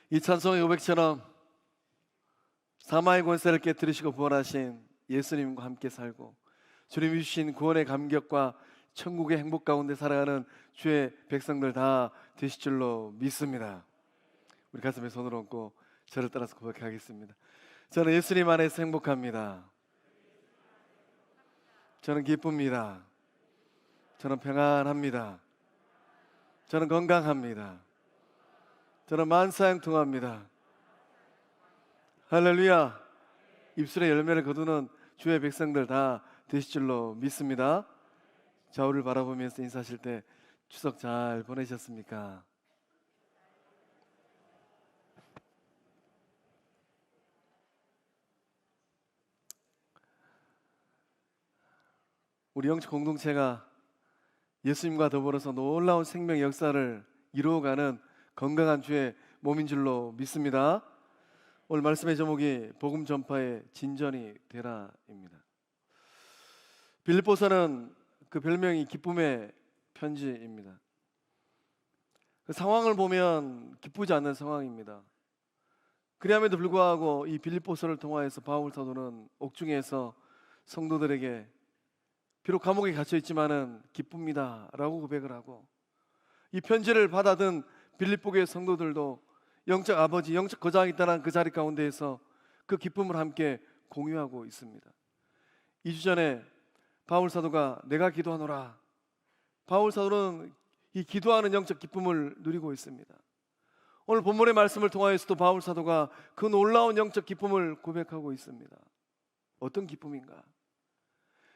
이 찬송의 고백처럼 사망의 권세를 깨뜨리시고 부활하신 예수님과 함께 살고 주님이 주신 구원의 감격과 천국의 행복 가운데 살아가는 주의 백성들 다 되실 줄로 믿습니다. 우리 가슴에 손을 얹고 저를 따라서 고백하겠습니다. 저는 예수님 안에서 행복합니다. 저는 기쁩니다. 저는 평안합니다. 저는 건강합니다. 저는 만사형통합니다. 할렐루야. 입술에 열매를 거두는 주의 백성들 다 되실 줄로 믿습니다. 좌우를 바라보면서 인사하실 때 추석 잘 보내셨습니까? 우리 영적 공동체가 예수님과 더불어서 놀라운 생명 역사를 이루어가는 건강한 주의 몸인 줄로 믿습니다. 오늘 말씀의 제목이 복음 전파의 진전이 되라입니다. 빌립보서는 그 별명이 기쁨의 편지입니다. 그 상황을 보면 기쁘지 않는 상황입니다. 그리함에도 불구하고 이 빌립보서를 통하여서 바울 사도는 옥중에서 성도들에게 비록 감옥에 갇혀 있지만은 기쁩니다 라고 고백을 하고, 이 편지를 받아든 빌립보교의 성도들도 영적 아버지, 영적 거장이 있다는 그 자리 가운데에서 그 기쁨을 함께 공유하고 있습니다. 2주 전에 바울 사도가 내가 기도하노라, 바울 사도는 이 기도하는 영적 기쁨을 누리고 있습니다. 오늘 본문의 말씀을 통하여서도 바울 사도가 그 놀라운 영적 기쁨을 고백하고 있습니다. 어떤 기쁨인가?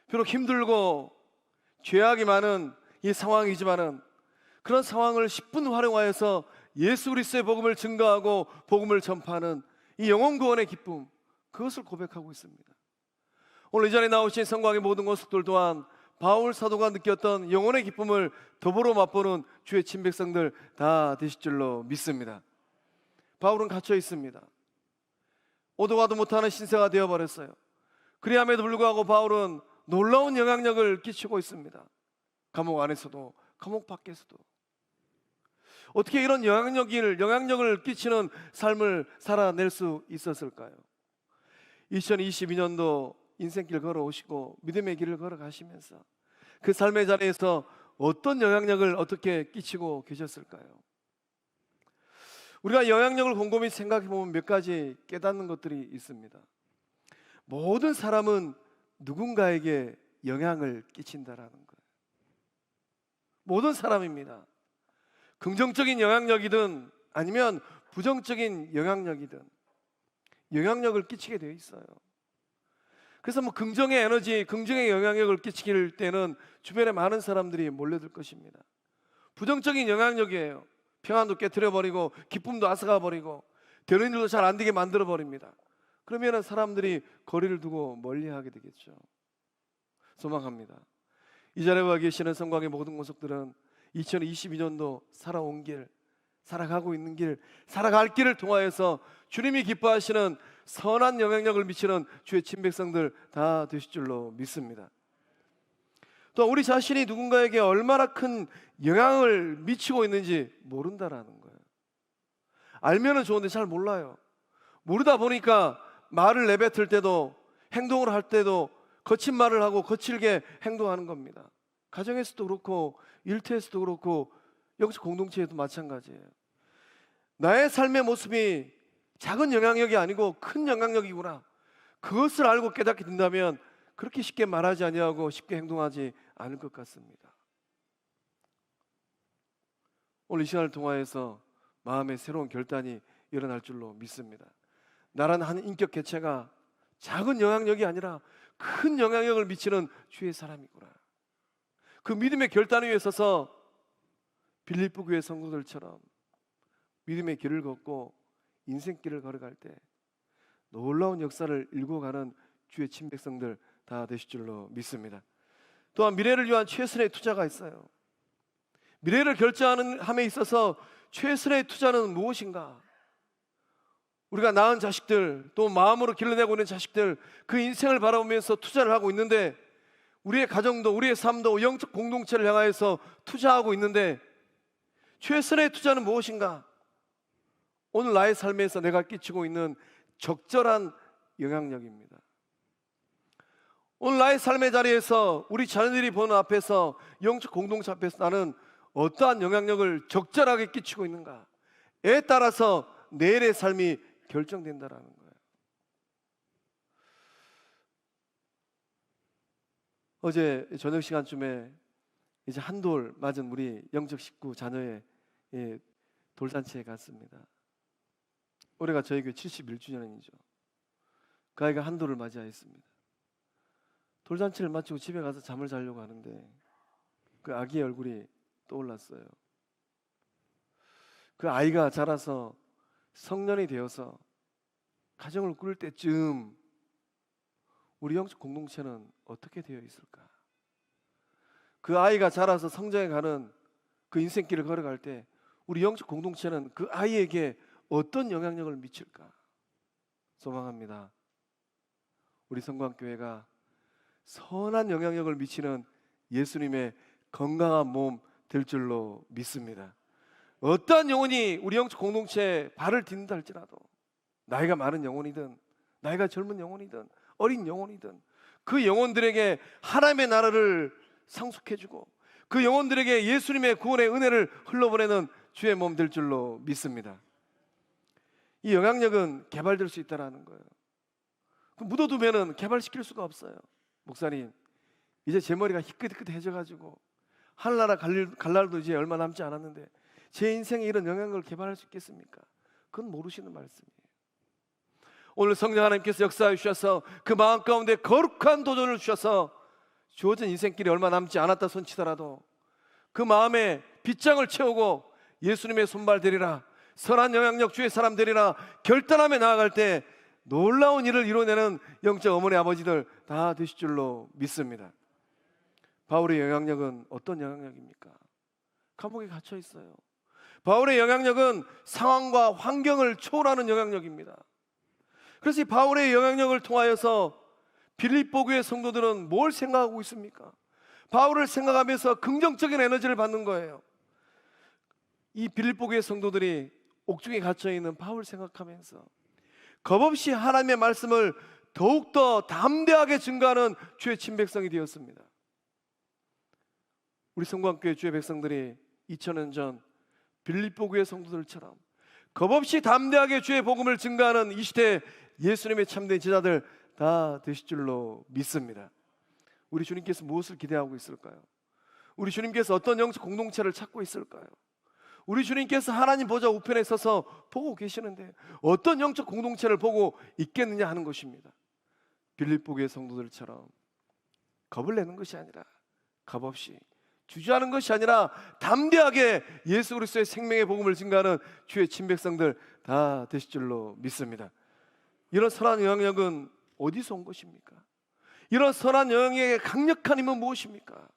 비록 힘들고 죄악이 많은 이 상황이지만은 그런 상황을 10분 활용하여서 예수 그리스도의 복음을 증거하고 복음을 전파하는 이 영혼 구원의 기쁨, 그것을 고백하고 있습니다. 오늘 이 자리에 나오신 성광의 모든 권속들 또한 바울 사도가 느꼈던 영혼의 기쁨을 더불어 맛보는 주의 친백성들 다 되실 줄로 믿습니다. 바울은 갇혀 있습니다. 오도 가도 못하는 신세가 되어버렸어요. 그리함에도 불구하고 바울은 놀라운 영향력을 끼치고 있습니다. 감옥 안에서도 감옥 밖에서도. 어떻게 이런 영향력을 끼치는 삶을 살아낼 수 있었을까요? 2022년도 인생길 걸어오시고 믿음의 길을 걸어가시면서 그 삶의 자리에서 어떤 영향력을 어떻게 끼치고 계셨을까요? 우리가 영향력을 곰곰이 생각해보면 몇 가지 깨닫는 것들이 있습니다. 모든 사람은 누군가에게 영향을 끼친다라는 거예요. 모든 사람입니다. 긍정적인 영향력이든 아니면 부정적인 영향력이든 영향력을 끼치게 되어 있어요. 그래서 긍정의 에너지, 긍정의 영향력을 끼치길 때는 주변에 많은 사람들이 몰려들 것입니다. 부정적인 영향력이에요. 평안도 깨트려버리고 기쁨도 앗아가버리고 되는 일도 잘 안 되게 만들어버립니다. 그러면 사람들이 거리를 두고 멀리하게 되겠죠. 소망합니다. 이 자리에 와 계시는 성광의 모든 권속들은 2022년도 살아온 길, 살아가고 있는 길, 살아갈 길을 통하여서 주님이 기뻐하시는 선한 영향력을 미치는 주의 친백성들 다 되실 줄로 믿습니다. 또 우리 자신이 누군가에게 얼마나 큰 영향을 미치고 있는지 모른다라는 거예요. 알면은 좋은데 잘 몰라요. 모르다 보니까 말을 내뱉을 때도 행동을 할 때도 거친 말을 하고 거칠게 행동하는 겁니다. 가정에서도 그렇고 일터에서도 그렇고 영적 공동체에도 마찬가지예요. 나의 삶의 모습이 작은 영향력이 아니고 큰 영향력이구나, 그것을 알고 깨닫게 된다면 그렇게 쉽게 말하지 아니하고 쉽게 행동하지 않을 것 같습니다. 오늘 이 시간을 통하여서 마음의 새로운 결단이 일어날 줄로 믿습니다. 나라는 한 인격 개체가 작은 영향력이 아니라 큰 영향력을 미치는 주의 사람이구나, 그 믿음의 결단 위에 서서 빌립보 교회 성도들처럼 믿음의 길을 걷고 인생길을 걸어갈 때 놀라운 역사를 일궈가는 주의 친백성들 다 되실 줄로 믿습니다. 또한 미래를 위한 최선의 투자가 있어요. 미래를 결정하는 함에 있어서 최선의 투자는 무엇인가? 우리가 낳은 자식들, 또 마음으로 길러내고 있는 자식들, 그 인생을 바라보면서 투자를 하고 있는데, 우리의 가정도 우리의 삶도 영적 공동체를 향하여서 투자하고 있는데 최선의 투자는 무엇인가? 오늘 나의 삶에서 내가 끼치고 있는 적절한 영향력입니다. 오늘 나의 삶의 자리에서 우리 자녀들이 보는 앞에서 영적 공동체 앞에서 나는 어떠한 영향력을 적절하게 끼치고 있는가에 따라서 내일의 삶이 결정된다라는 거예요. 어제 저녁 시간쯤에 이제 한돌 맞은 우리 영적 식구 자녀의 돌잔치에 갔습니다. 올해가 저희 교회 71주년이죠. 그 아이가 한돌을 맞이하였습니다. 돌잔치를 마치고 집에 가서 잠을 자려고 하는데 그 아기의 얼굴이 떠올랐어요. 그 아이가 자라서 성년이 되어서 가정을 꾸릴 때쯤 우리 영적 공동체는 어떻게 되어 있을까? 그 아이가 자라서 성장해가는 그 인생길을 걸어갈 때 우리 영적 공동체는 그 아이에게 어떤 영향력을 미칠까? 소망합니다. 우리 성광교회가 선한 영향력을 미치는 예수님의 건강한 몸 될 줄로 믿습니다. 어떠한 영혼이 우리 영적 공동체에 발을 딛는다 할지라도 나이가 많은 영혼이든 나이가 젊은 영혼이든 어린 영혼이든 그 영혼들에게 하나님의 나라를 상속해주고 그 영혼들에게 예수님의 구원의 은혜를 흘러보내는 주의 몸 될 줄로 믿습니다. 이 영향력은 개발될 수 있다는 거예요. 묻어두면 개발시킬 수가 없어요. 목사님, 이제 제 머리가 희끗희끗해져가지고 하늘나라 갈 날도 이제 얼마 남지 않았는데 제 인생에 이런 영향력을 개발할 수 있겠습니까? 그건 모르시는 말씀이에요. 오늘 성령 하나님께서 역사해 주셔서 그 마음 가운데 거룩한 도전을 주셔서 주어진 인생길이 얼마 남지 않았다 손치더라도 그 마음에 빗장을 채우고 예수님의 손발 되리라, 선한 영향력 주의 사람 되리라 결단하며 나아갈 때 놀라운 일을 이뤄내는 영적 어머니 아버지들 다 되실 줄로 믿습니다. 바울의 영향력은 어떤 영향력입니까? 감옥에 갇혀 있어요. 바울의 영향력은 상황과 환경을 초월하는 영향력입니다. 그래서 이 바울의 영향력을 통하여서 빌립보 교회 성도들은 뭘 생각하고 있습니까? 바울을 생각하면서 긍정적인 에너지를 받는 거예요. 이 빌립보 교회 성도들이 옥중에 갇혀있는 바울 생각하면서 겁없이 하나님의 말씀을 더욱더 담대하게 증거하는 주의 친백성이 되었습니다. 우리 성광교회 주의 백성들이 2000년 전 빌립보 교회 성도들처럼 겁없이 담대하게 주의 복음을 증거하는 이 시대 예수님의 참된 제자들 다 되실 줄로 믿습니다. 우리 주님께서 무엇을 기대하고 있을까요? 우리 주님께서 어떤 영적 공동체를 찾고 있을까요? 우리 주님께서 하나님 보좌 우편에 서서 보고 계시는데 어떤 영적 공동체를 보고 있겠느냐 하는 것입니다. 빌립보 교회 성도들처럼 겁을 내는 것이 아니라 겁없이 주저하는 것이 아니라 담대하게 예수 그리스도의 생명의 복음을 증거하는 주의 친백성들 다 되실 줄로 믿습니다. 이런 선한 영향력은 어디서 온 것입니까? 이런 선한 영향력의 강력한 힘은 무엇입니까?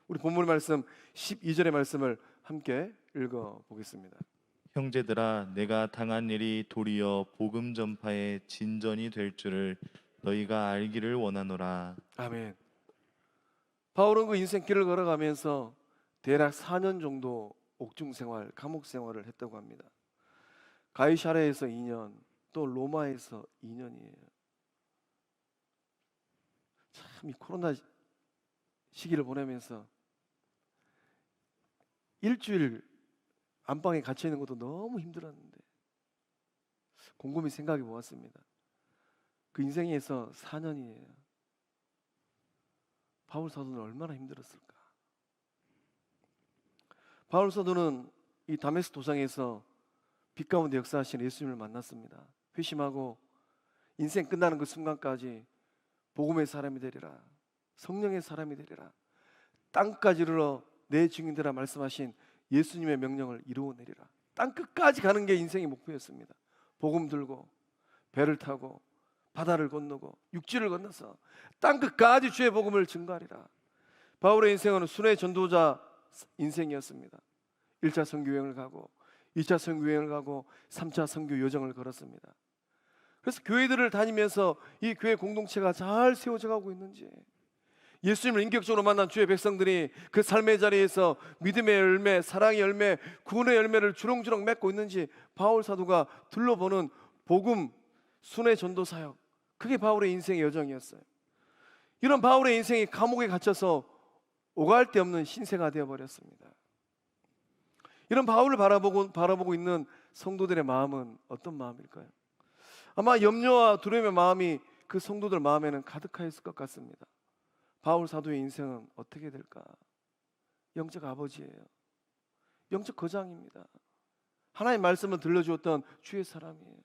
우리 본문 말씀 12절의 말씀을 함께 읽어보겠습니다. 형제들아, 내가 당한 일이 도리어 복음 전파의 진전이 될 줄을 너희가 알기를 원하노라. 아멘. 바울은 그 인생길을 걸어가면서 대략 4년 정도 옥중 생활, 감옥 생활을 했다고 합니다. 가이사랴에서 2년, 또 로마에서 2년이에요. 참 이 코로나 시기를 보내면서 일주일 안방에 갇혀 있는 것도 너무 힘들었는데 곰곰이 생각해 보았습니다. 그 인생에서 4년이에요. 바울 사도는 얼마나 힘들었을까? 바울 사도는 이 다메스크 도상에서 빛 가운데 역사하신 예수님을 만났습니다. 회심하고 인생 끝나는 그 순간까지 복음의 사람이 되리라, 성령의 사람이 되리라, 땅까지 이르러 내 증인되라 말씀하신 예수님의 명령을 이루어내리라. 땅 끝까지 가는 게 인생의 목표였습니다. 복음 들고 배를 타고 바다를 건너고 육지를 건너서 땅 끝까지 주의 복음을 증거하리라. 바울의 인생은 순회 전도자 인생이었습니다. 1차 선교 여행을 가고 2차 선교 여행을 가고 3차 선교 여정을 걸었습니다. 그래서 교회들을 다니면서 이 교회 공동체가 잘 세워져 가고 있는지, 예수님을 인격적으로 만난 주의 백성들이 그 삶의 자리에서 믿음의 열매, 사랑의 열매, 구원의 열매를 주렁주렁 맺고 있는지 바울 사도가 둘러보는 복음, 순회 전도 사역, 그게 바울의 인생의 여정이었어요. 이런 바울의 인생이 감옥에 갇혀서 오갈 데 없는 신세가 되어버렸습니다. 이런 바울을 바라보고 있는 성도들의 마음은 어떤 마음일까요? 아마 염려와 두려움의 마음이 그 성도들 마음에는 가득하였을 것 같습니다. 바울 사도의 인생은 어떻게 될까? 영적 아버지예요. 영적 거장입니다. 하나님의 말씀을 들려주었던 주의 사람이에요.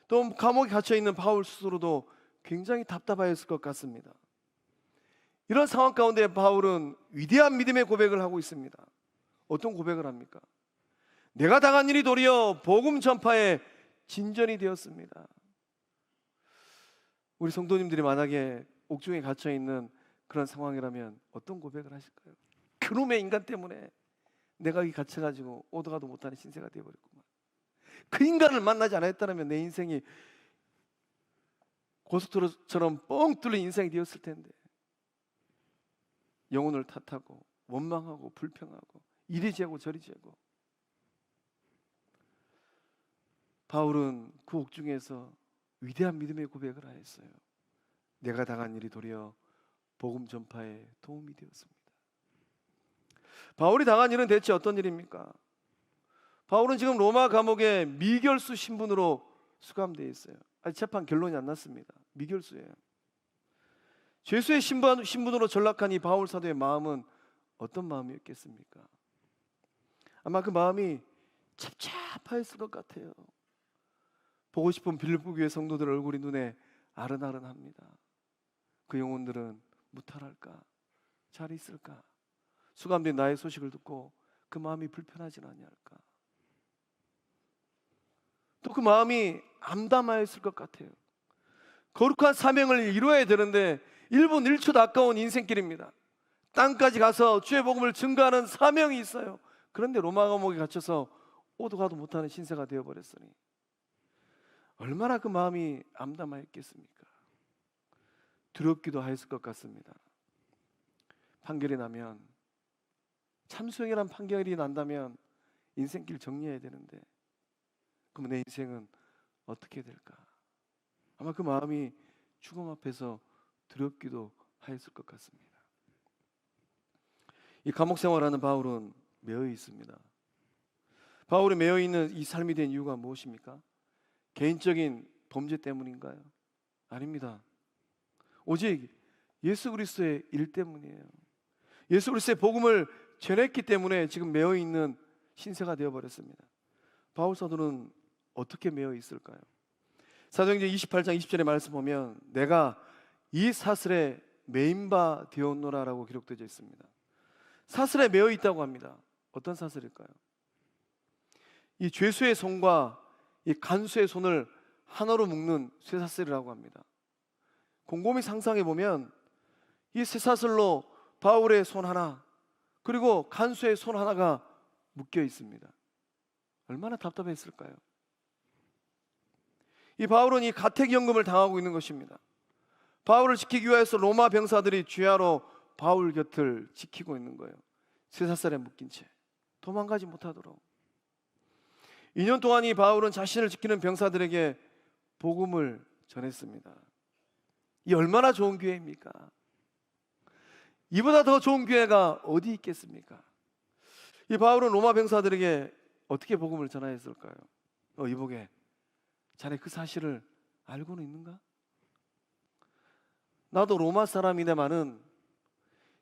또 감옥에 갇혀있는 바울 스스로도 굉장히 답답하였을 것 같습니다. 이런 상황 가운데 바울은 위대한 믿음의 고백을 하고 있습니다. 어떤 고백을 합니까? 내가 당한 일이 도리어 복음 전파의 진전이 되었습니다. 우리 성도님들이 만약에 옥중에 갇혀있는 그런 상황이라면 어떤 고백을 하실까요? 그놈의 인간 때문에 내가 여기 갇혀가지고 오도가도 못하는 신세가 되어버렸구만. 그 인간을 만나지 않았다면 내 인생이 고속도로처럼 뻥 뚫린 인생이 되었을 텐데, 영혼을 탓하고 원망하고 불평하고 이리 재고 저리 재고. 바울은 그 옥중에서 위대한 믿음의 고백을 하였어요. 내가 당한 일이 도리어 복음 전파에 도움이 되었습니다. 바울이 당한 일은 대체 어떤 일입니까? 바울은 지금 로마 감옥에 미결수 신분으로 수감되어 있어요. 아직 재판 결론이 안 났습니다. 미결수예요. 죄수의 신분으로 전락한 이 바울 사도의 마음은 어떤 마음이었겠습니까? 아마 그 마음이 찹찹하였을 것 같아요. 보고 싶은 빌립보 교회 성도들 얼굴이 눈에 아른아른합니다. 그 영혼들은 무탈할까? 잘 있을까? 수감된 나의 소식을 듣고 그 마음이 불편하진 아니할까? 또 그 마음이 암담하였을 것 같아요. 거룩한 사명을 이루어야 되는데 1분 1초도 아까운 인생길입니다. 땅까지 가서 주의 복음을 증거하는 사명이 있어요. 그런데 로마 감옥에 갇혀서 오도 가도 못하는 신세가 되어버렸으니 얼마나 그 마음이 암담하였겠습니까? 두렵기도 하였을 것 같습니다. 판결이 나면, 참수형이란 판결이 난다면 인생길 정리해야 되는데 그럼 내 인생은 어떻게 될까? 아마 그 마음이 죽음 앞에서 두렵기도 하였을 것 같습니다. 이 감옥 생활하는 바울은 매여 있습니다. 바울이 매여 있는 이 삶이 된 이유가 무엇입니까? 개인적인 범죄 때문인가요? 아닙니다. 오직 예수 그리스도의 일 때문이에요. 예수 그리스도의 복음을 전했기 때문에 지금 매여 있는 신세가 되어버렸습니다. 바울 사도는 어떻게 매여 있을까요? 사도행전 28장 20절의 말씀 보면 내가 이 사슬에 매인 바 되었노라라고 기록되어 있습니다. 사슬에 매여 있다고 합니다. 어떤 사슬일까요? 이 죄수의 손과 이 간수의 손을 하나로 묶는 쇠사슬이라고 합니다. 곰곰이 상상해 보면 이 쇠사슬로 바울의 손 하나 그리고 간수의 손 하나가 묶여 있습니다. 얼마나 답답했을까요? 이 바울은 이 가택연금을 당하고 있는 것입니다. 바울을 지키기 위해서 로마 병사들이 주야로 바울 곁을 지키고 있는 거예요. 쇠사슬에 묶인 채 도망가지 못하도록. 2년 동안 이 바울은 자신을 지키는 병사들에게 복음을 전했습니다. 이 얼마나 좋은 기회입니까? 이보다 더 좋은 기회가 어디 있겠습니까? 이 바울은 로마 병사들에게 어떻게 복음을 전하였을까요? 이보게, 자네 그 사실을 알고는 있는가? 나도 로마 사람이네만은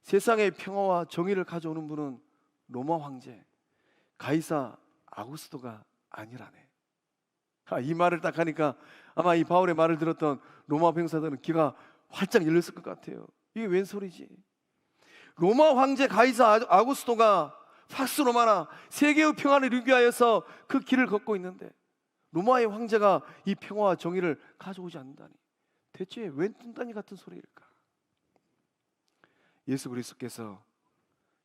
세상의 평화와 정의를 가져오는 분은 로마 황제 가이사 아구스토가 아니라네. 이 말을 딱 하니까 아마 이 바울의 말을 들었던 로마 병사들은 귀가 활짝 열렸을 것 같아요. 이게 웬 소리지? 로마 황제 가이사 아구스토가 팍스 로마나 세계의 평화를 유기하여서 그 길을 걷고 있는데 로마의 황제가 이 평화와 정의를 가져오지 않는다니 대체 웬 뚱딴이 같은 소리일까? 예수 그리스도께서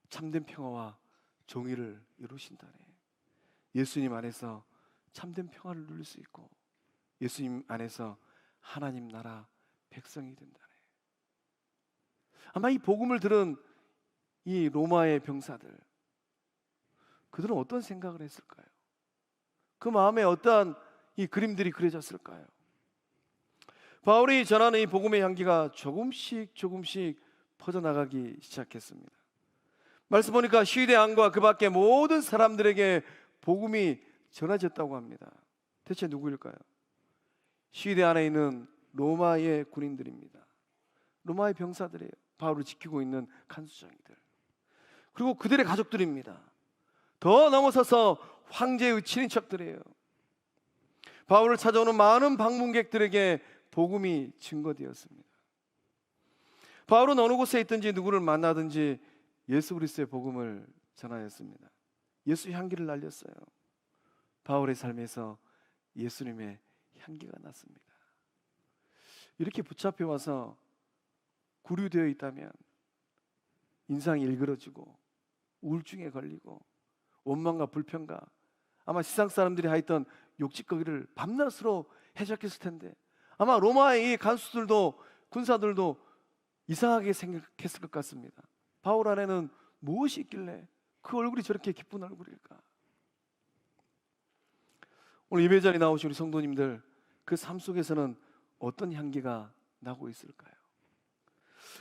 참된 평화와 정의를 이루신다네. 예수님 안에서 참된 평화를 누릴 수 있고 예수님 안에서 하나님 나라 백성이 된다네. 아마 이 복음을 들은 이 로마의 병사들, 그들은 어떤 생각을 했을까요? 그 마음에 어떠한 이 그림들이 그려졌을까요? 바울이 전하는 이 복음의 향기가 조금씩 퍼져나가기 시작했습니다. 말씀 보니까 시위대 안과 그 밖에 모든 사람들에게 복음이 전해졌다고 합니다. 대체 누구일까요? 시위대 안에 있는 로마의 군인들입니다. 로마의 병사들이에요. 바울을 지키고 있는 간수장이들. 그리고 그들의 가족들입니다. 더 넘어서서 황제의 친인척들이에요. 바울을 찾아오는 많은 방문객들에게 복음이 증거되었습니다. 바울은 어느 곳에 있든지 누구를 만나든지 예수 그리스도의 복음을 전하였습니다. 예수 향기를 날렸어요. 바울의 삶에서 예수님의 향기가 났습니다. 이렇게 붙잡혀 와서 구류되어 있다면 인상이 일그러지고 우울증에 걸리고 원망과 불평과 아마 세상 사람들이 하였던 욕짓거리를 밤낮으로 해적했을 텐데 아마 로마의 이 간수들도 군사들도 이상하게 생각했을 것 같습니다. 바울 안에는 무엇이 있길래 그 얼굴이 저렇게 기쁜 얼굴일까? 오늘 예배 자리에 나오신 우리 성도님들, 그 삶 속에서는 어떤 향기가 나고 있을까요?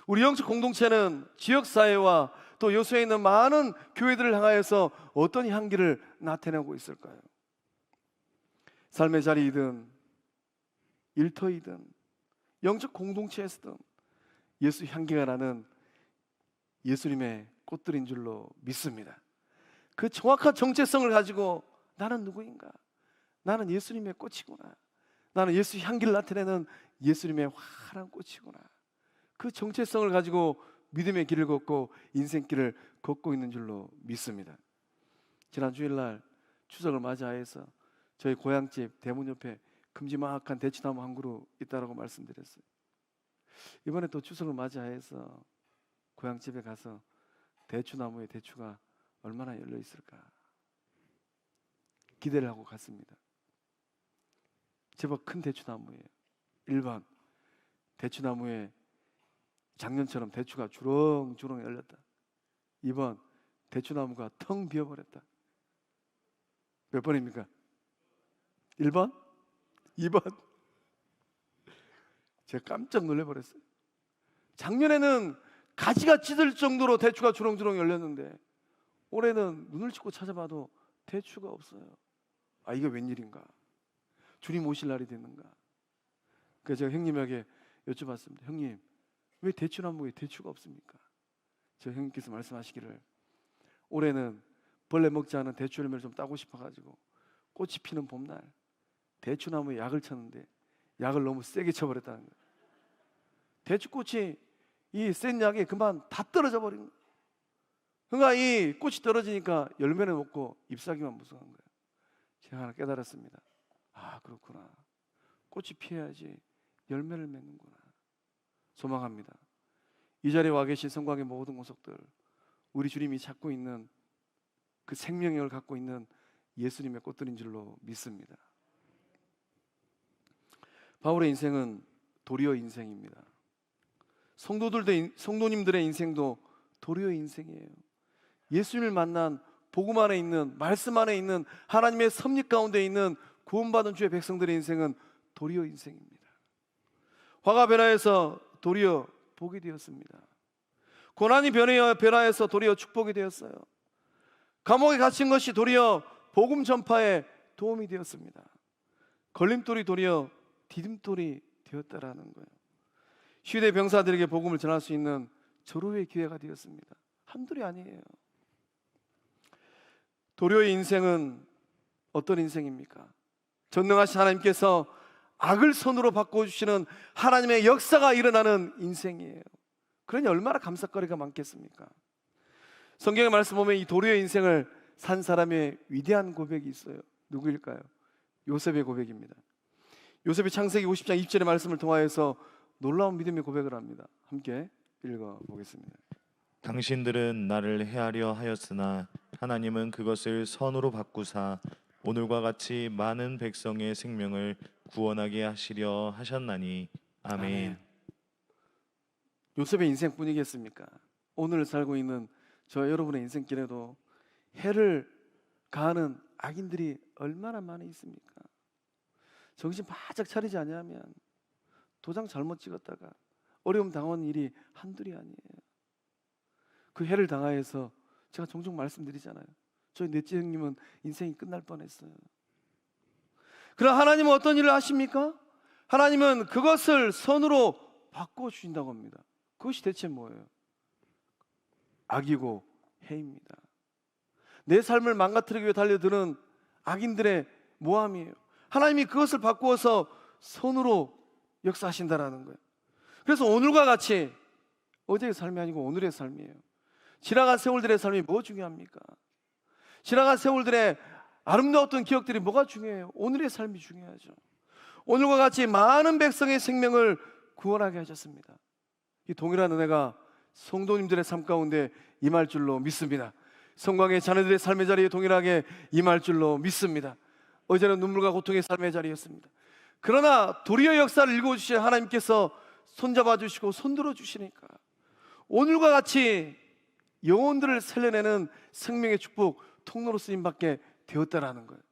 우리 영적 공동체는 지역사회와 또 여수에 있는 많은 교회들을 향하여서 어떤 향기를 나타내고 있을까요? 삶의 자리이든 일터이든 영적 공동체에서든 예수 향기가 나는 예수님의 꽃들인 줄로 믿습니다. 그 정확한 정체성을 가지고 나는 누구인가? 나는 예수님의 꽃이구나. 나는 예수 향기를 나타내는 예수님의 환한 꽃이구나. 그 정체성을 가지고 믿음의 길을 걷고 인생길을 걷고 있는 줄로 믿습니다. 지난 주일날 추석을 맞이하여서 저희 고향집 대문 옆에 큼지막한 대추나무 한 그루 있다라고 말씀드렸어요. 이번에 또 추석을 맞이하여서 고향집에 가서 대추나무에 대추가 얼마나 열려 있을까 기대를 하고 갔습니다. 제법 큰 대추나무예요. 1번 대추나무에 작년처럼 대추가 주렁주렁 열렸다. 2번 대추나무가 텅 비어버렸다. 몇 번입니까? 1번? 2번? 제가 깜짝 놀래버렸어요. 작년에는 가지가 찢을 정도로 대추가 주렁주렁 열렸는데 올해는 눈을 찢고 찾아봐도 대추가 없어요. 아, 이게 웬일인가? 주님 오실 날이 됐는가? 그래서 제가 형님에게 여쭤봤습니다. 형님, 왜 대추나무에 대추가 없습니까? 저 형님께서 말씀하시기를 올해는 벌레 먹지 않은 대추 열매를 좀 따고 싶어가지고 꽃이 피는 봄날 대추나무에 약을 쳤는데 약을 너무 세게 쳐버렸다는 거예요. 대추꽃이 이 센 약에 그만 다 떨어져 버린 거예요. 그러니까 이 꽃이 떨어지니까 열매는 없고 잎사귀만 무성한 거예요. 제가 하나 깨달았습니다. 아, 그렇구나. 꽃이 피어야지 열매를 맺는구나. 소망합니다. 이 자리에 와 계신 성곽의 모든 권속들, 우리 주님이 찾고 있는 그 생명력을 갖고 있는 예수님의 꽃들인 줄로 믿습니다. 바울의 인생은 도리어 인생입니다. 성도님들의 인생도 도리어 인생이에요. 예수님을 만난 복음 안에 있는, 말씀 안에 있는 하나님의 섭리 가운데 있는 구원받은 주의 백성들의 인생은 도리어 인생입니다. 화가 변화해서 도리어 복이 되었습니다. 고난이 변화해서 도리어 축복이 되었어요. 감옥에 갇힌 것이 도리어 복음 전파에 도움이 되었습니다. 걸림돌이 도리어 디딤돌이 되었다라는 거예요. 시대 병사들에게 복음을 전할 수 있는 절호의 기회가 되었습니다. 한둘이 아니에요. 도리어의 인생은 어떤 인생입니까? 전능하신 하나님께서 악을 선으로 바꿔주시는 하나님의 역사가 일어나는 인생이에요. 그러니 얼마나 감사거리가 많겠습니까? 성경의 말씀 보면 이 도리어의 인생을 산 사람의 위대한 고백이 있어요. 누구일까요? 요셉의 고백입니다. 요셉이 창세기 50장 20절의 말씀을 통하여서 놀라운 믿음의 고백을 합니다. 함께 읽어보겠습니다. 당신들은 나를 해하려 하였으나 하나님은 그것을 선으로 바꾸사 오늘과 같이 많은 백성의 생명을 구원하게 하시려 하셨나니 아멘. 요셉의 인생뿐이겠습니까? 오늘 살고 있는 저 여러분의 인생길에도 해를 가하는 악인들이 얼마나 많이 있습니까? 정신 바짝 차리지 아니하면 도장 잘못 찍었다가 어려움 당하는 일이 한둘이 아니에요. 그 해를 당하여서 제가 종종 말씀드리잖아요. 저희 넷째 형님은 인생이 끝날 뻔했어요. 그럼 하나님은 어떤 일을 하십니까? 하나님은 그것을 선으로 바꿔주신다고 합니다. 그것이 대체 뭐예요? 악이고 해입니다. 내 삶을 망가뜨리기 위해 달려드는 악인들의 모함이에요. 하나님이 그것을 바꾸어서 선으로 역사하신다라는 거예요. 그래서 오늘과 같이 어제의 삶이 아니고 오늘의 삶이에요. 지나간 세월들의 삶이 뭐 중요합니까? 지나간 세월들의 아름다웠던 기억들이 뭐가 중요해요? 오늘의 삶이 중요하죠. 오늘과 같이 많은 백성의 생명을 구원하게 하셨습니다. 이 동일한 은혜가 성도님들의 삶 가운데 임할 줄로 믿습니다. 성광의 자녀들의 삶의 자리에 동일하게 임할 줄로 믿습니다. 어제는 눈물과 고통의 삶의 자리였습니다. 그러나 도리어 역사를 읽어주신 하나님께서 손잡아 주시고 손들어 주시니까 오늘과 같이 영혼들을 살려내는 생명의 축복 통로로 쓰임받게 되었다라는 거예요.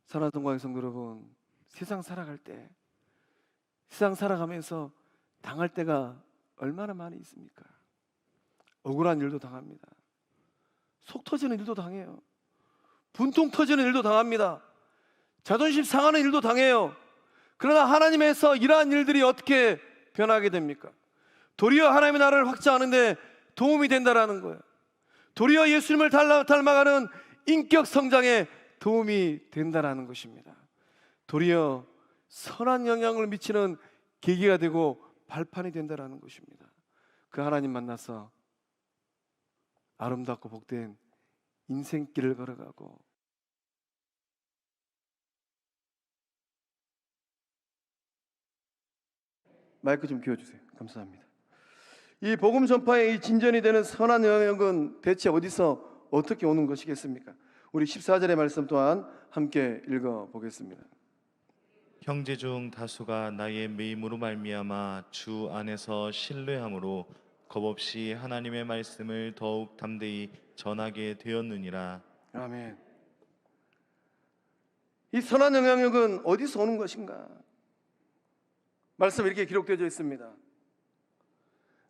사랑하는 동광의 성도 여러분, 세상 살아갈 때, 세상 살아가면서 당할 때가 얼마나 많이 있습니까? 억울한 일도 당합니다. 속 터지는 일도 당해요. 분통 터지는 일도 당합니다. 자존심 상하는 일도 당해요. 그러나 하나님에서 이러한 일들이 어떻게 변하게 됩니까? 도리어 하나님의 나라를 확장하는데 도움이 된다라는 거예요. 도리어 예수님을 닮아가는 인격 성장에 도움이 된다라는 것입니다. 도리어 선한 영향을 미치는 계기가 되고 발판이 된다라는 것입니다. 그 하나님 만나서 아름답고 복된 인생길을 걸어가고 마이크 좀 키워주세요. 감사합니다. 이 복음 전파의 이 진전이 되는 선한 영향은 대체 어디서 어떻게 오는 것이겠습니까? 우리 14절의 말씀 또한 함께 읽어보겠습니다. 형제 중 다수가 나의 매임으로 말미암아 주 안에서 신뢰함으로 겁없이 하나님의 말씀을 더욱 담대히 전하게 되었느니라. 아멘. 이 선한 영향력은 어디서 오는 것인가? 말씀 이렇게 기록되어 있습니다.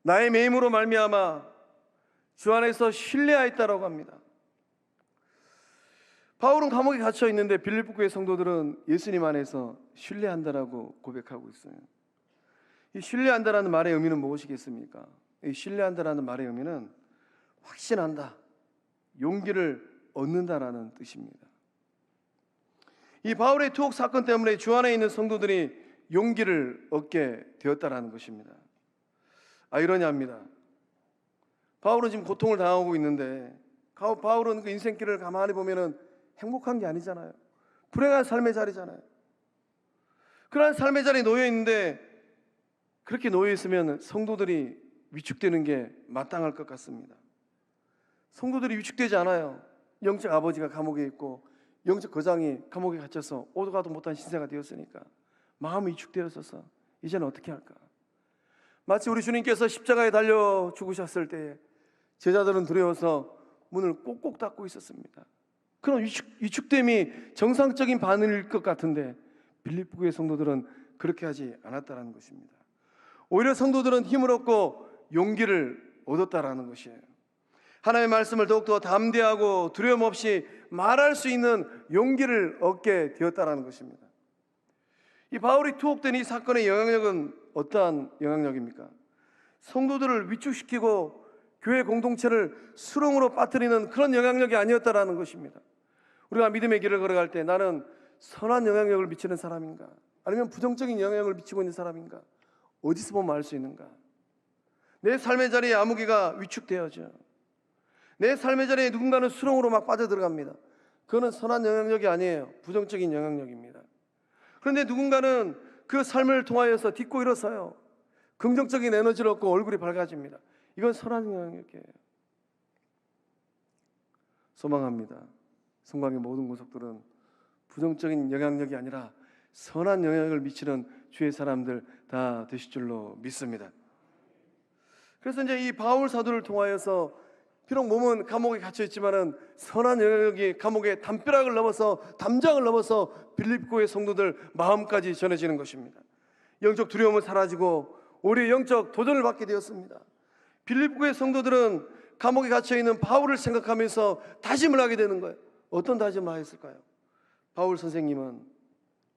나의 매임으로 말미암아 주 안에서 신뢰하였다라고 합니다. 바울은 감옥에 갇혀 있는데 빌립보 교회 성도들은 예수님 안에서 신뢰한다라고 고백하고 있어요. 이 신뢰한다라는 말의 의미는 무엇이겠습니까? 이 신뢰한다라는 말의 의미는 확신한다, 용기를 얻는다라는 뜻입니다. 이 바울의 투옥 사건 때문에 주 안에 있는 성도들이 용기를 얻게 되었다라는 것입니다. 아이러니합니다. 바울은 지금 고통을 당하고 있는데 바울은 그 인생길을 가만히 보면은 행복한 게 아니잖아요. 불행한 삶의 자리잖아요. 그러한 삶의 자리에 놓여 있는데 그렇게 놓여 있으면 성도들이 위축되는 게 마땅할 것 같습니다. 성도들이 위축되지 않아요. 영적 아버지가 감옥에 있고 영적 거장이 감옥에 갇혀서 오도 가도 못한 신세가 되었으니까 마음이 위축되어서 이제는 어떻게 할까? 마치 우리 주님께서 십자가에 달려 죽으셨을 때 제자들은 두려워서 문을 꼭꼭 닫고 있었습니다. 그런 위축됨이 정상적인 반응일 것 같은데 빌립보 교회 성도들은 그렇게 하지 않았다는 것입니다. 오히려 성도들은 힘을 얻고 용기를 얻었다라는 것이에요. 하나님의 말씀을 더욱더 담대하고 두려움 없이 말할 수 있는 용기를 얻게 되었다라는 것입니다. 이 바울이 투옥된 이 사건의 영향력은 어떠한 영향력입니까? 성도들을 위축시키고 교회 공동체를 수렁으로 빠뜨리는 그런 영향력이 아니었다라는 것입니다. 우리가 믿음의 길을 걸어갈 때 나는 선한 영향력을 미치는 사람인가? 아니면 부정적인 영향력을 미치고 있는 사람인가? 어디서 보면 알 수 있는가? 내 삶의 자리에 아무개가 위축되어져. 내 삶의 자리에 누군가는 수렁으로 막 빠져들어갑니다. 그거는 선한 영향력이 아니에요. 부정적인 영향력입니다. 그런데 누군가는 그 삶을 통하여서 딛고 일어서요. 긍정적인 에너지를 얻고 얼굴이 밝아집니다. 이건 선한 영향력이에요. 소망합니다. 성광의 모든 구석들은 부정적인 영향력이 아니라 선한 영향을 미치는 주의 사람들 다 되실 줄로 믿습니다. 그래서 이제 이 바울 사도를 통하여서 비록 몸은 감옥에 갇혀 있지만은 선한 영향력이 감옥의 담벼락을 넘어서 담장을 넘어서 빌립보의 성도들 마음까지 전해지는 것입니다. 영적 두려움은 사라지고 우리의 영적 도전을 받게 되었습니다. 빌립보의 성도들은 감옥에 갇혀 있는 바울을 생각하면서 다짐을 하게 되는 거예요. 어떤 다짐을 하였을까요? 바울 선생님은,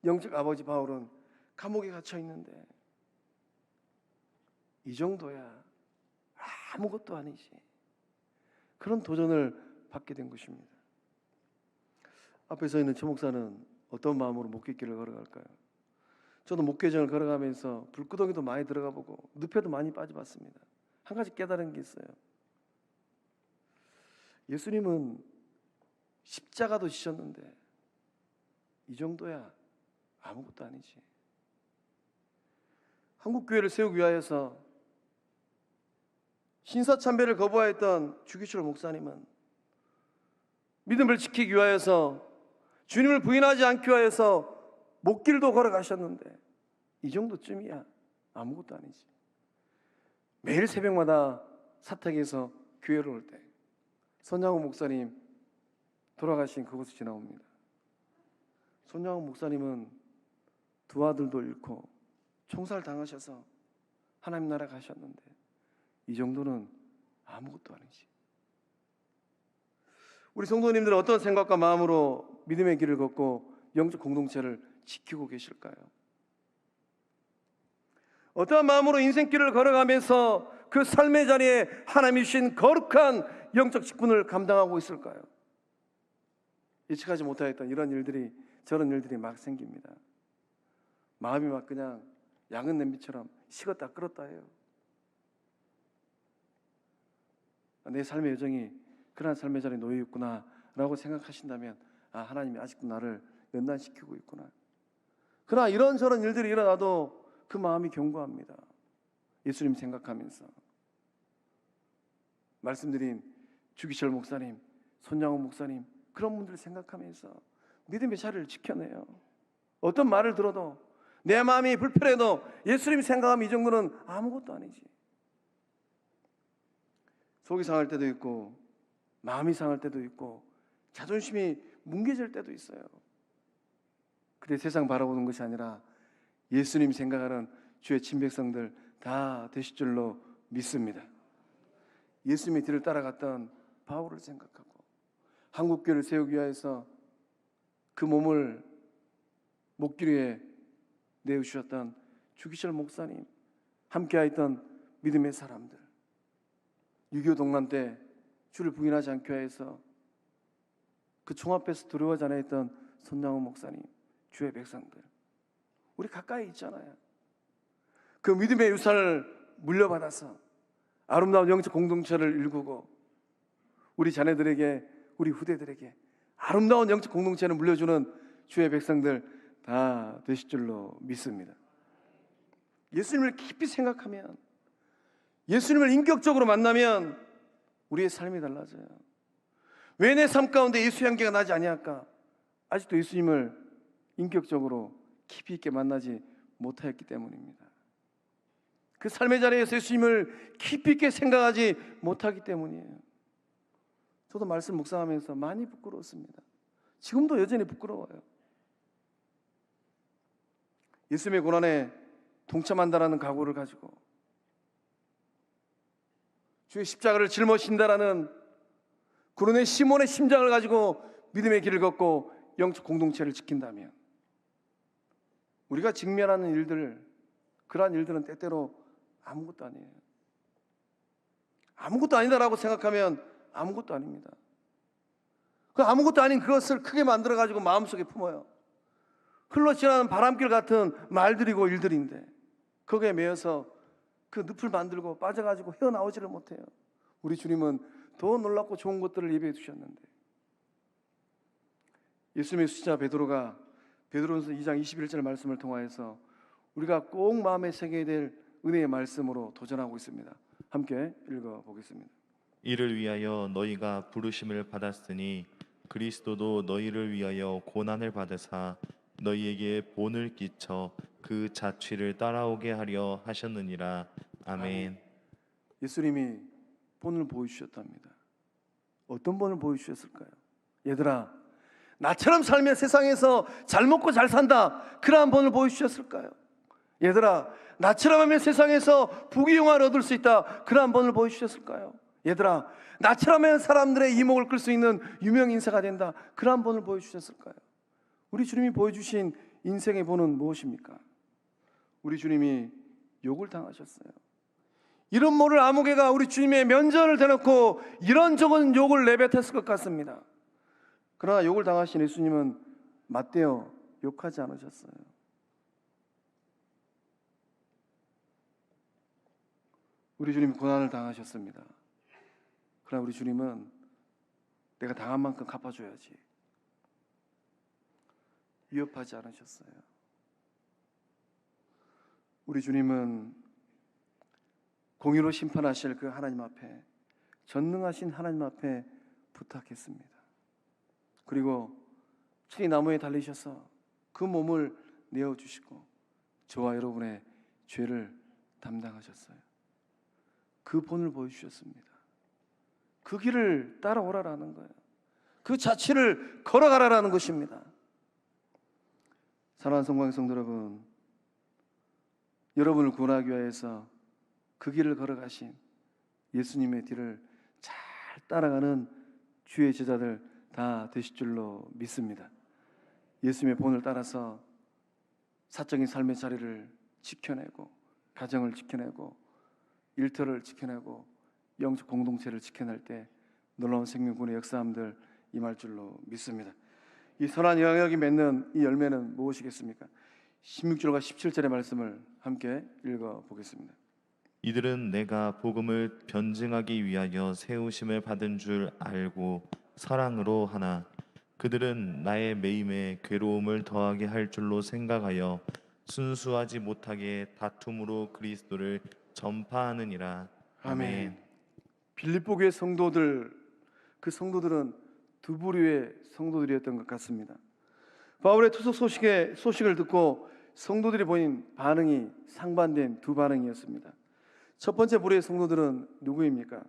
영적 아버지 바울은 감옥에 갇혀 있는데 이 정도야 아무것도 아니지. 그런 도전을 받게 된 것입니다. 앞에 서 있는 최 목사는 어떤 마음으로 목회길을 걸어갈까요? 저도 목회정을 걸어가면서 불구덩이도 많이 들어가 보고 늪에도 많이 빠져봤습니다. 한 가지 깨달은 게 있어요. 예수님은 십자가도 지셨는데 이 정도야 아무것도 아니지. 한국교회를 세우기 위하여서 신사참배를 거부하였던 주기철 목사님은 믿음을 지키기 위하여서 주님을 부인하지 않기 위하여서 목길도 걸어가셨는데 이 정도쯤이야 아무것도 아니지. 매일 새벽마다 사택에서 교회를 올 때 손양호 목사님 돌아가신 그곳을 지나옵니다. 손양호 목사님은 두 아들도 잃고 총살 당하셔서 하나님 나라 가셨는데 이 정도는 아무것도 아니지. 우리 성도님들은 어떤 생각과 마음으로 믿음의 길을 걷고 영적 공동체를 지키고 계실까요? 어떠한 마음으로 인생길을 걸어가면서 그 삶의 자리에 하나님이 주신 거룩한 영적 직분을 감당하고 있을까요? 예측하지 못하였던 이런 일들이, 저런 일들이 막 생깁니다. 마음이 막 그냥 양은 냄비처럼 식었다 끓었다 해요. 내 삶의 여정이 그러한 삶의 자리에 놓여 있구나 라고 생각하신다면 하나님이 아직도 나를 연단시키고 있구나. 그러나 이런저런 일들이 일어나도 그 마음이 견고합니다. 예수님 생각하면서. 말씀드린 주기철 목사님, 손양호 목사님, 그런 분들 생각하면서 믿음의 자리를 지켜내요. 어떤 말을 들어도 내 마음이 불편해도 예수님 생각하면 이 정도는 아무것도 아니지. 속이 상할 때도 있고 마음이 상할 때도 있고 자존심이 뭉개질 때도 있어요. 그때 세상 바라보는 것이 아니라 예수님 생각하는 주의 친백성들 다 되실 줄로 믿습니다. 예수님의 뒤를 따라갔던 바울을 생각하고 한국교회를 세우기 위해서 그 몸을 목길 위에 내어주셨던 주기철 목사님, 함께하였던 믿음의 사람들, 6.25 동란 때 주를 부인하지 않기 위해서 그 총 앞에서 두려워하지 않았던 손양호 목사님, 주의 백성들, 우리 가까이 있잖아요. 그 믿음의 유산을 물려받아서 아름다운 영적 공동체를 일구고 우리 자녀들에게, 우리 후대들에게 아름다운 영적 공동체를 물려주는 주의 백성들 다 되실 줄로 믿습니다. 예수님을 깊이 생각하면, 예수님을 인격적으로 만나면 우리의 삶이 달라져요. 왜 내 삶 가운데 예수 향기가 나지 아니할까? 아직도 예수님을 인격적으로 깊이 있게 만나지 못하였기 때문입니다. 그 삶의 자리에서 예수님을 깊이 있게 생각하지 못하기 때문이에요. 저도 말씀 묵상하면서 많이 부끄러웠습니다. 지금도 여전히 부끄러워요. 예수님의 고난에 동참한다라는 각오를 가지고 주의 십자가를 짊어진다라는 구른의 시몬의 심장을 가지고 믿음의 길을 걷고 영적 공동체를 지킨다면 우리가 직면하는 일들, 그러한 일들은 때때로 아무것도 아니에요. 아무것도 아니다라고 생각하면 아무것도 아닙니다. 그 아무것도 아닌 그것을 크게 만들어가지고 마음속에 품어요. 흘러지나는 바람길 같은 말들이고 일들인데 거기에 매여서 그 늪을 만들고 빠져가지고 헤어나오지를 못해요. 우리 주님은 더 놀랍고 좋은 것들을 예배해 두셨는데, 예수님의 수자 베드로가 베드로전서 2장 21절 말씀을 통하여서 우리가 꼭 마음에 새겨야 될 은혜의 말씀으로 도전하고 있습니다. 함께 읽어보겠습니다. 이를 위하여 너희가 부르심을 받았으니 그리스도도 너희를 위하여 고난을 받으사 너희에게 본을 끼쳐 그 자취를 따라오게 하려 하셨느니라. 아멘. 예수님이 본을 보여주셨답니다. 어떤 본을 보여주셨을까요? 얘들아, 나처럼 살면 세상에서 잘 먹고 잘 산다, 그러한 본을 보여주셨을까요? 얘들아, 나처럼 하면 세상에서 부귀영화를 얻을 수 있다, 그러한 본을 보여주셨을까요? 얘들아, 나처럼 하면 사람들의 이목을 끌 수 있는 유명 인사가 된다, 그러한 본을 보여주셨을까요? 우리 주님이 보여주신 인생의 본은 무엇입니까? 우리 주님이 욕을 당하셨어요. 이런 모를 아무개가 우리 주님의 면전을 대놓고 이런저런 욕을 내뱉었을 것 같습니다. 그러나 욕을 당하신 예수님은 맞대어 욕하지 않으셨어요. 우리 주님이 고난을 당하셨습니다. 그러나 우리 주님은 내가 당한 만큼 갚아줘야지, 위협하지 않으셨어요. 우리 주님은 공의로 심판하실 그 하나님 앞에, 전능하신 하나님 앞에 부탁했습니다. 그리고 친히 나무에 달리셔서 그 몸을 내어주시고 저와 여러분의 죄를 담당하셨어요. 그 본을 보여주셨습니다. 그 길을 따라오라라는 거예요. 그 자취를 걸어가라라는 것입니다. 사랑하는 성광 성도 여러분, 여러분을 구원하기 위해서 그 길을 걸어가신 예수님의 뒤를 잘 따라가는 주의 제자들 다 되실 줄로 믿습니다. 예수님의 본을 따라서 사적인 삶의 자리를 지켜내고, 가정을 지켜내고, 일터를 지켜내고, 영적 공동체를 지켜낼 때 놀라운 생명군의 역사함들 임할 줄로 믿습니다. 이 선한 영역이 맺는 이 열매는 무엇이겠습니까? 16절과 17절의 말씀을 함께 읽어보겠습니다. 이들은 내가 복음을 변증하기 위하여 세우심을 받은 줄 알고 사랑으로 하나 그들은 나의 매임에 괴로움을 더하게 할 줄로 생각하여 순수하지 못하게 다툼으로 그리스도를 전파하느니라. 아멘. 빌립보 교회 성도들, 그 성도들은 두 부류의 성도들이었던 것 같습니다. 바울의 투석 소식을 듣고 성도들이 보인 반응이 상반된 두 반응이었습니다. 첫 번째 부류의 성도들은 누구입니까?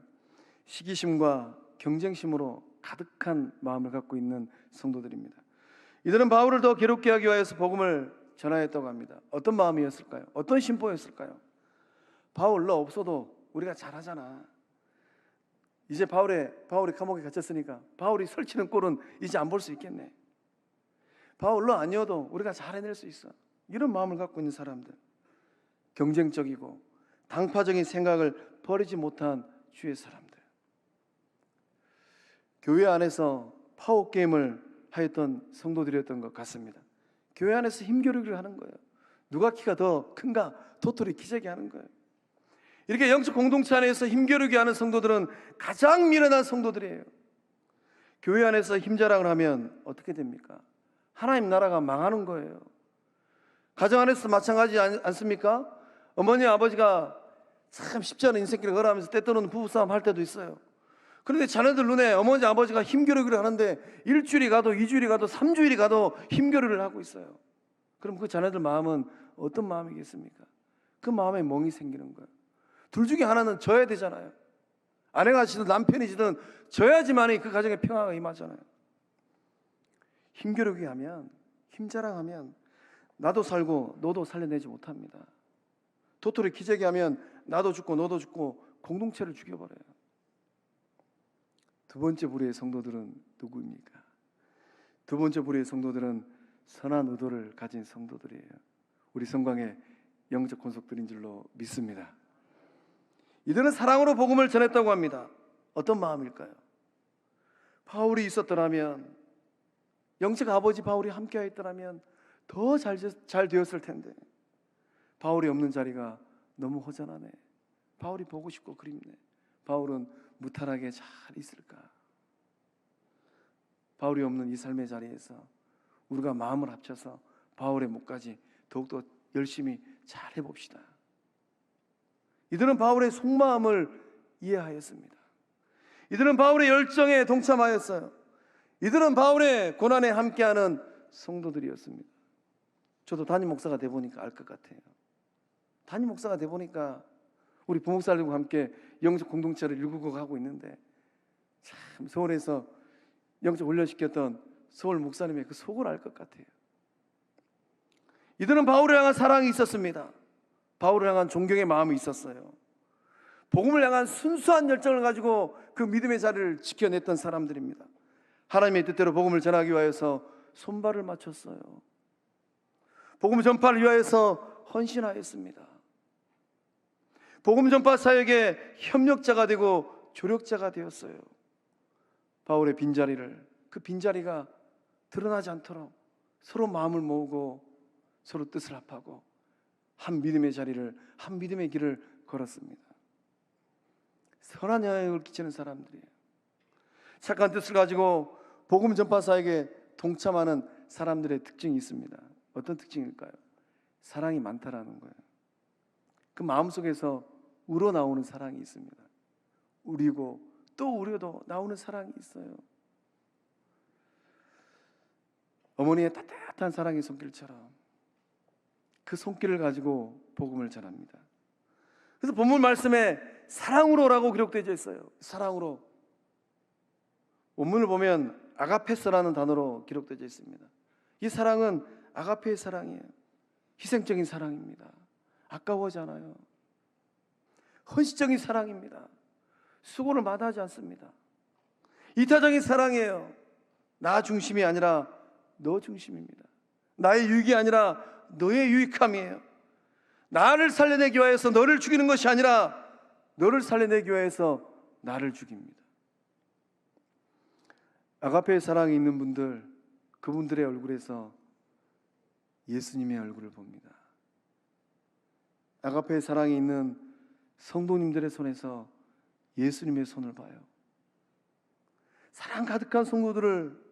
시기심과 경쟁심으로 가득한 마음을 갖고 있는 성도들입니다. 이들은 바울을 더 괴롭게 하기 위해서 복음을 전하였다고 합니다. 어떤 마음이었을까요? 어떤 심보였을까요? 바울, 너 없어도 우리가 잘하잖아. 이제 바울이 감옥에 갇혔으니까 바울이 설치는 꼴은 이제 안 볼 수 있겠네. 바울, 너 아니어도 우리가 잘 해낼 수 있어. 이런 마음을 갖고 있는 사람들, 경쟁적이고 당파적인 생각을 버리지 못한 주의 사람들, 교회 안에서 파워게임을 하였던 성도들이었던 것 같습니다. 교회 안에서 힘겨루기를 하는 거예요. 누가 키가 더 큰가 도토리 키재기 하는 거예요. 이렇게 영적 공동체 안에서 힘겨루기 하는 성도들은 가장 미련한 성도들이에요. 교회 안에서 힘자랑을 하면 어떻게 됩니까? 하나님 나라가 망하는 거예요. 가정 안에서 마찬가지 않습니까? 어머니 아버지가 참 쉽지 않은 인생길을 걸어가면서 때때로는 부부싸움 할 때도 있어요. 그런데 자녀들 눈에 어머니 아버지가 힘겨루기를 하는데 일주일이 가도 2주일이 가도 3주일이 가도 힘겨루기를 하고 있어요. 그럼 그 자녀들 마음은 어떤 마음이겠습니까? 그 마음에 멍이 생기는 거예요. 둘 중에 하나는 져야 되잖아요. 아내가 지든 남편이 지든 져야지만이 그 가정에 평화가 임하잖아요. 힘겨루기 하면, 힘자랑하면 나도 살고 너도 살려내지 못합니다. 도토리 기재기 하면 나도 죽고 너도 죽고 공동체를 죽여버려요. 두 번째 부류의 성도들은 누구입니까? 두 번째 부류의 성도들은 선한 의도를 가진 성도들이에요. 우리 성광의 영적 권속들인 줄로 믿습니다. 이들은 사랑으로 복음을 전했다고 합니다. 어떤 마음일까요? 바울이 있었더라면, 영적 아버지 바울이 함께하였더라면 더 잘 되었을 텐데, 바울이 없는 자리가 너무 허전하네. 바울이 보고 싶고 그립네. 바울은 무탈하게 잘 있을까? 바울이 없는 이 삶의 자리에서 우리가 마음을 합쳐서 바울의 몫까지 더욱더 열심히 잘 해봅시다. 이들은 바울의 속마음을 이해하였습니다. 이들은 바울의 열정에 동참하였어요. 이들은 바울의 고난에 함께하는 성도들이었습니다. 저도 담임 목사가 돼 보니까 알 것 같아요. 담임 목사가 돼 보니까 우리 부목사들과 함께 영적 공동체를 일구고 가고 있는데, 참 서울에서 영적 훈련시켰던 서울 목사님의 그 속을 알 것 같아요. 이들은 바울을 향한 사랑이 있었습니다. 바울을 향한 존경의 마음이 있었어요. 복음을 향한 순수한 열정을 가지고 그 믿음의 자리를 지켜냈던 사람들입니다. 하나님의 뜻대로 복음을 전하기 위하여서 손발을 맞췄어요. 복음 전파를 위하여서 헌신하였습니다. 복음 전파 사역의 협력자가 되고 조력자가 되었어요. 바울의 빈자리를, 그 빈자리가 드러나지 않도록 서로 마음을 모으고 서로 뜻을 합하고 한 믿음의 자리를, 한 믿음의 길을 걸었습니다. 선한 영향을 끼치는 사람들이에요. 착한 뜻을 가지고 복음 전파 사역에 동참하는 사람들의 특징이 있습니다. 어떤 특징일까요? 사랑이 많다라는 거예요. 그 마음속에서 우러나오는 사랑이 있습니다. 우리고 또 우려도 나오는 사랑이 있어요. 어머니의 따뜻한 사랑의 손길처럼 그 손길을 가지고 복음을 전합니다. 그래서 본문 말씀에 사랑으로라고 기록되어 있어요. 사랑으로. 원문을 보면 아가페스라는 단어로 기록되어 있습니다. 이 사랑은 아가페의 사랑이에요. 희생적인 사랑입니다. 아까워하지 않아요. 헌신적인 사랑입니다. 수고를 마다하지 않습니다. 이타적인 사랑이에요. 나 중심이 아니라 너 중심입니다. 나의 유익이 아니라 너의 유익함이에요. 나를 살려내기 위해서 너를 죽이는 것이 아니라 너를 살려내기 위해서 나를 죽입니다. 아가페의 사랑이 있는 분들, 그분들의 얼굴에서 예수님의 얼굴을 봅니다. 아가페의 사랑이 있는 성도님들의 손에서 예수님의 손을 봐요. 사랑 가득한 성도들을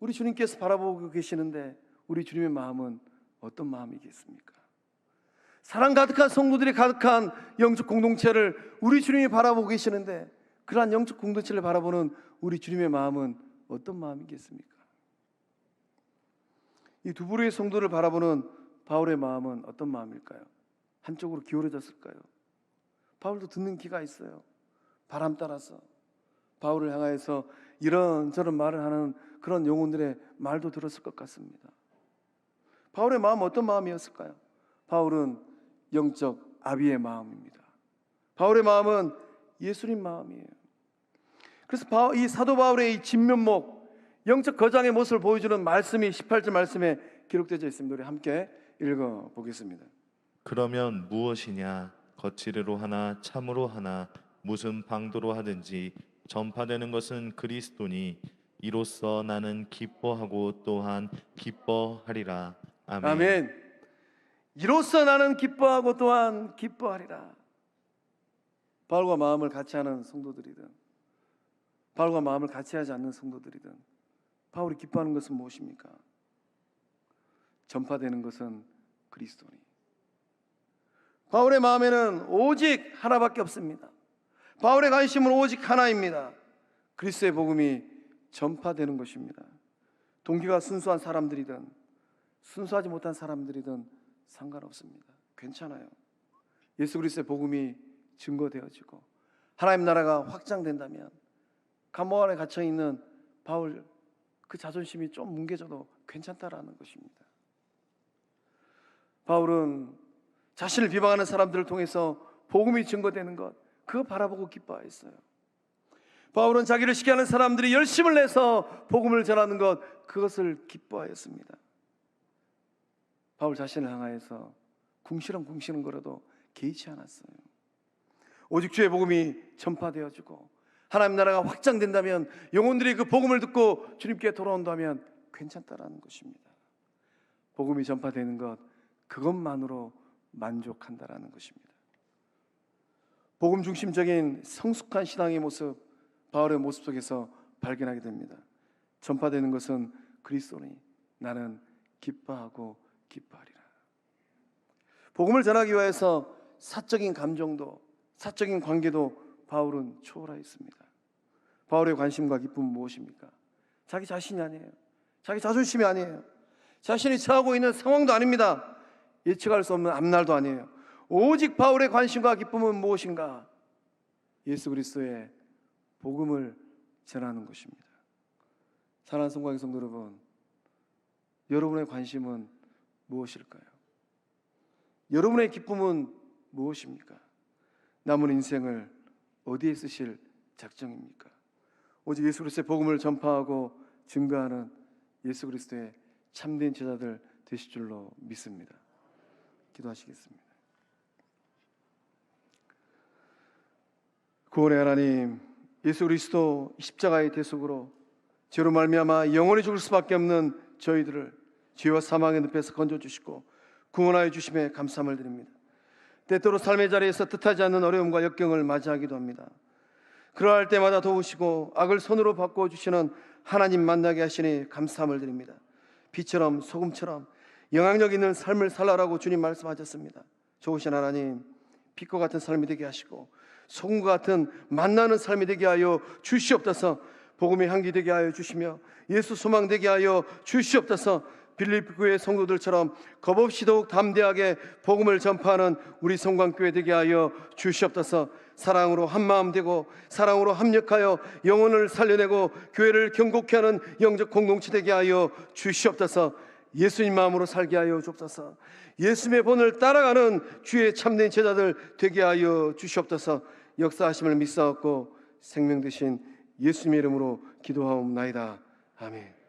우리 주님께서 바라보고 계시는데 우리 주님의 마음은 어떤 마음이겠습니까? 사랑 가득한 성도들이 가득한 영적 공동체를 우리 주님이 바라보고 계시는데 그러한 영적 공동체를 바라보는 우리 주님의 마음은 어떤 마음이겠습니까? 이 두 부류의 성도를 바라보는 바울의 마음은 어떤 마음일까요? 한쪽으로 기울어졌을까요? 바울도 듣는 귀가 있어요. 바람 따라서 바울을 향하여서 이런저런 말을 하는 그런 영혼들의 말도 들었을 것 같습니다. 바울의 마음은 어떤 마음이었을까요? 바울은 영적 아비의 마음입니다. 바울의 마음은 예수님 마음이에요. 그래서 이 사도 바울의 이 진면목, 영적 거장의 모습을 보여주는 말씀이 18절 말씀에 기록되어 있습니다. 우리 함께 읽어보겠습니다. 그러면 무엇이냐? 거칠으로 하나 참으로 하나 무슨 방도로 하든지 전파되는 것은 그리스도니 이로써 나는 기뻐하고 또한 기뻐하리라. 아멘. 아멘. 이로써 나는 기뻐하고 또한 기뻐하리라. 바울과 마음을 같이 하는 성도들이든 바울과 마음을 같이 하지 않는 성도들이든 바울이 기뻐하는 것은 무엇입니까? 전파되는 것은 그리스도니. 바울의 마음에는 오직 하나밖에 없습니다. 바울의 관심은 오직 하나입니다. 그리스도의 복음이 전파되는 것입니다. 동기가 순수한 사람들이든 순수하지 못한 사람들이든 상관없습니다. 괜찮아요. 예수 그리스도의 복음이 증거되어지고 하나님 나라가 확장된다면 감옥 안에 갇혀있는 바울 그 자존심이 좀 뭉개져도 괜찮다라는 것입니다. 바울은 자신을 비방하는 사람들을 통해서 복음이 증거되는 것, 그거 바라보고 기뻐했어요. 바울은 자기를 시기하는 사람들이 열심을 내서 복음을 전하는 것, 그것을 기뻐하였습니다. 바울 자신을 향하여서 궁시렁궁시렁 거려도 개의치 않았어요. 오직 주의 복음이 전파되어지고 하나님 나라가 확장된다면, 영혼들이 그 복음을 듣고 주님께 돌아온다면 괜찮다라는 것입니다. 복음이 전파되는 것, 그것만으로 만족한다라는 것입니다. 복음 중심적인 성숙한 신앙의 모습, 바울의 모습 속에서 발견하게 됩니다. 전파되는 것은 그리스도니 나는 기뻐하고 기뻐하리라. 복음을 전하기 위해서 사적인 감정도, 사적인 관계도 바울은 초월하였습니다. 바울의 관심과 기쁨은 무엇입니까? 자기 자신이 아니에요. 자기 자존심이 아니에요. 자신이 처하고 있는 상황도 아닙니다. 예측할 수 없는 앞날도 아니에요. 오직 바울의 관심과 기쁨은 무엇인가? 예수 그리스도의 복음을 전하는 것입니다. 사랑하는 성광의 성도 여러분, 여러분의 관심은 무엇일까요? 여러분의 기쁨은 무엇입니까? 남은 인생을 어디에 쓰실 작정입니까? 오직 예수 그리스도의 복음을 전파하고 증거하는 예수 그리스도의 참된 제자들 되실 줄로 믿습니다. 기도하시겠습니다. 구원의 하나님, 예수 그리스도 십자가의 대속으로 죄로 말미암아 영원히 죽을 수밖에 없는 저희들을 죄와 사망의 늪에서 건져주시고 구원하여 주심에 감사함을 드립니다. 때때로 삶의 자리에서 뜻하지 않는 어려움과 역경을 맞이하기도 합니다. 그러할 때마다 도우시고 악을 손으로 바꿔주시는 하나님 만나게 하시니 감사함을 드립니다. 빛처럼 소금처럼 영향력 있는 삶을 살라라고 주님 말씀하셨습니다. 좋으신 하나님, 빛과 같은 삶이 되게 하시고 소금과 같은 만나는 삶이 되게 하여 주시옵소서. 복음의 향기 되게 하여 주시며 예수 소망 되게 하여 주시옵소서. 빌립보 교회 성도들처럼 겁없이 더욱 담대하게 복음을 전파하는 우리 성광교회 되게 하여 주시옵소서. 사랑으로 한마음 되고 사랑으로 합력하여 영혼을 살려내고 교회를 경고케 하는 영적 공동체 되게 하여 주시옵소서. 예수님 마음으로 살게 하여 주옵소서. 예수님의 본을 따라가는 주의 참된 제자들 되게 하여 주시옵소서. 역사하심을 믿사옵고 생명 되신 예수님의 이름으로 기도하옵나이다. 아멘.